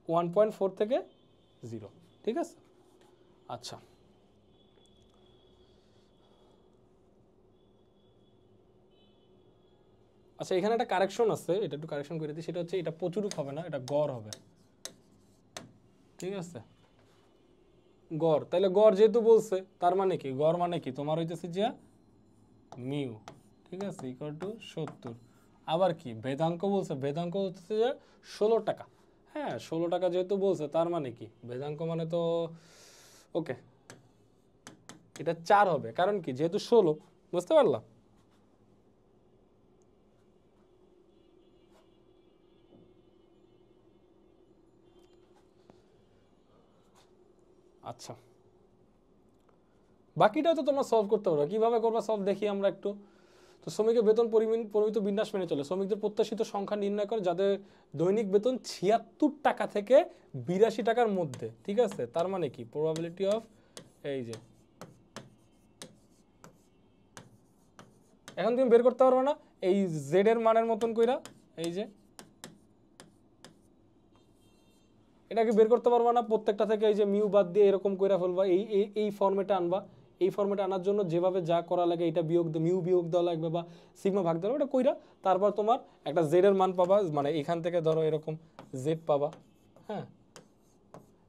1.4 থেকে 0, ঠিক আছে। আচ্ছা আচ্ছা এখানে একটা কারেকশন আছে, এটা একটু কারেকশন করে দিই, সেটা হচ্ছে এটা প্রচুরক হবে না, এটা গড় হবে, ঠিক আছে। গড়, তাহলে গড় যেহেতু বলছে তার মানে কি, গড় মানে কি তোমার হইতেছে যে মিউ, ঠিক আছে, ইকুয়াল টু 70। আবার কি ভেদাঙ্ক বলছে, ভেদাঙ্ক হচ্ছে যে 16 টাকা, হ্যাঁ 16 টাকা যেহেতু বলছে তার মানে কি ভেদাঙ্ক মানে তো ওকে এটা 4 হবে, কারণ কি যেহেতু 16, বুঝতে পারলাম। আচ্ছা বাকিটাও তো তোমরা সলভ করতে পারো, কিভাবে করবা সলভ দেখি আমরা একটু। তো শ্রমিকের বেতন পরিমিত বিন্যাস মেনে চলে, শ্রমিকদের প্রত্যাশিত সংখ্যা নির্ণয় করে যাদের দৈনিক বেতন 76 টাকা থেকে 82 টাকার মধ্যে, ঠিক আছে। তার মানে কি প্রবাবিলিটি অফ, এই যে এখন তুমি বের করতে পারবে না এই জেড এর মানের মতন কইরা, এই যে এটাকে বের করতে পারবা না প্রত্যেকটা থেকে এই যে মিউ বাদ দিয়ে এরকম কইরা ফেলবা, এই ফর্মেটে আনবা। এই ফর্মেটে আনার জন্য যেভাবে যা করা লাগে এটা বিয়োগ মিউ বিয়োগ দেওয়া লাগবে বা সিগমা ভাগ দেওয়া, এটা কইরা তারপর তোমার একটা জেড এর মান পাবা, মানে এখান থেকে ধরো এরকম জেড পাবা, হ্যাঁ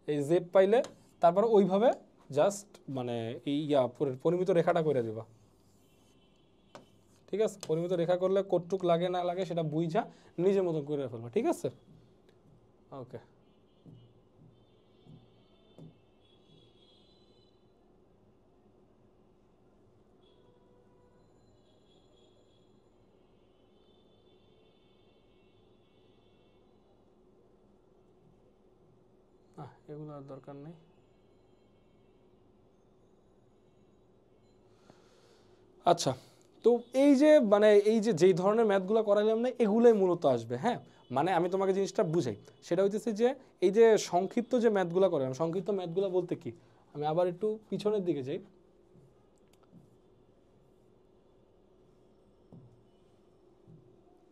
এই জেড পাইলে তারপর ওইভাবে জাস্ট মানে এই পরিমিত রেখাটা করে দিবা, ঠিক আছে। পরিমিত রেখা করলে কতটুক লাগে না লাগে সেটা বুঝা নিজের মতন করে ফেলবা, ঠিক আছে। ওকে এগুলো আর দরকার নেই। আচ্ছা তো এই যে মানে এই যে যেই ধরনের ম্যাথগুলো করাইলাম না এগুলোই মূলত আসবে, হ্যাঁ। মানে আমি তোমাকে জিনিসটা বুঝাই, সেটা হইতেছে যে এই যে সংক্ষিপ্ত যে ম্যাথগুলো করালাম, সংক্ষিপ্ত ম্যাথগুলো বলতে কি, আমি আবার একটু পিছনের দিকে যাই।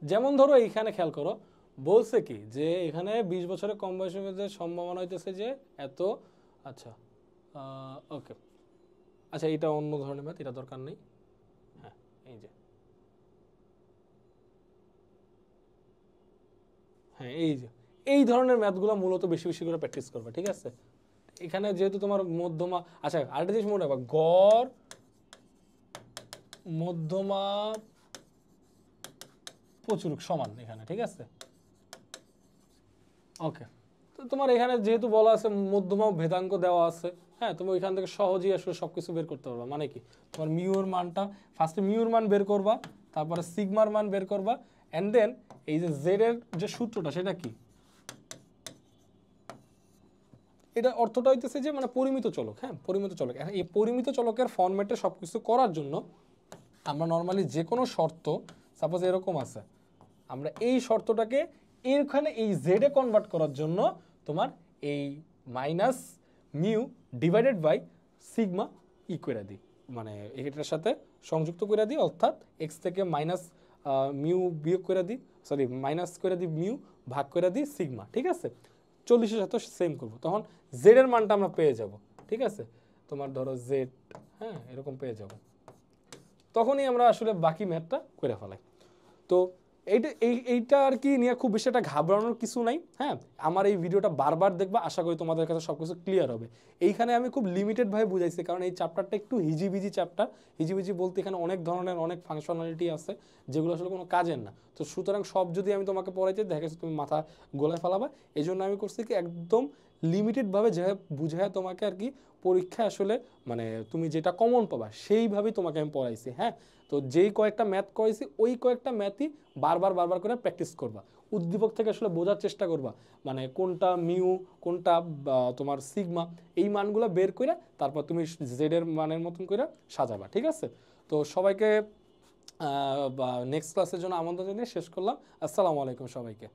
যেমন ধরো এইখানে খেয়াল করো, বলছে কি যে এখানে 20 বছরের কম বয়সের মধ্যে সম্ভাবনা হইতেছে যে এত, আচ্ছা ওকে আচ্ছা এটা অন্য ধরনের ম্যাথ, এটা দরকার নেই, হ্যাঁ এই যে হ্যাঁ এই যে এই ধরনের ম্যাথগুলো মূলত বেশি বেশি করে প্র্যাকটিস করবে, ঠিক আছে। এখানে যেহেতু তোমার মধ্যমা, আচ্ছা আরেকটা জিনিস মনে রাখবা, গড় মধ্যমা প্রচুরক সমান এখানে, ঠিক আছে। ওকে তো তোমার এখানে যেহেতু বলা আছে মধ্যমা ভেদাঙ্ক দেওয়া আছে, হ্যাঁ তুমি ওইখান থেকে সহজেই আসলে সবকিছু বের করতে পারবা। মানে কি তোমার মিউর মানটা ফার্স্টে মিউর মান বের করবা, তারপরে সিগমার মান বের করবা, অ্যান্ড দেন এই যে জেড এর যে সূত্রটা সেটা কি, এটা অর্থটা হইতেছে যে মানে পরিমিত চলক, হ্যাঁ পরিমিত চলক। এই পরিমিত চলকের ফরম্যাটে সবকিছু করার জন্য আমরা নর্মালি যে কোনো শর্ত, সাপোজ এরকম আছে, আমরা এই শর্তটাকে এখানে এই জেডে কনভার্ট করার জন্য তোমার এই minus mu divided by sigma ই করে দিই, মানে এটার সাথে সংযুক্ত করে দিই, অর্থাৎ এক্স থেকে মাইনাস মিউ বিয়োগ করে দিই, সরি মাইনাস করে দিই মিউ ভাগ করে দিই সিগমা, ঠিক আছে। 40-এর সাথে সেম করবো, তখন জেড এর মানটা আমরা পেয়ে যাব, ঠিক আছে। তোমার ধরো জেড, হ্যাঁ এরকম পেয়ে যাব। তখনই আমরা আসলে বাকি ম্যাথটা করে ফেলাই। তো এইটা আর কি নিয়ে খুব বেশি একটা ঘাবড়ানোর কিছু নাই। হ্যাঁ, আমার এই ভিডিওটা বারবার দেখবা, আশা করি তোমাদের কাছে সব কিছু ক্লিয়ার হবে। এইখানে আমি খুব লিমিটেডভাবে বুঝাইছি, কারণ এই চ্যাপ্টারটা একটু হিজিবিজি চ্যাপ্টার। হিজিবিজি বলতে এখানে অনেক ধরনের অনেক ফাংশনালিটি আছে যেগুলো আসলে কোনো কাজের না। তো সুতরাং সব যদি আমি তোমাকে পড়াইতে দেখা যাচ্ছে তুমি মাথা গোলায় ফেলাবা। এই জন্য আমি করছি কি একদম লিমিটেডভাবে যে বুঝায় তোমাকে আর কি পরীক্ষায় আসলে মানে তুমি যেটা কমন পাবা সেইভাবেই তোমাকে আমি পড়াইছি। হ্যাঁ, তো যেই কয়েকটা ম্যাথ করেছি ওই কয়েকটা ম্যাথই বারবার করে প্র্যাকটিস করবা। উদ্দীপক থেকে আসলে বোঝার চেষ্টা করবা, মানে কোনটা মিউ, কোনটা তোমার সিগমা, এই মানগুলো বের করে তারপর তুমি জেড এর মানের মতন করে সাজাবা। ঠিক আছে, তো সবাইকে নেক্সট ক্লাসের জন্য আমন্ত্রণ জানিয়ে শেষ করলাম। আসসালামু আলাইকুম সবাইকে।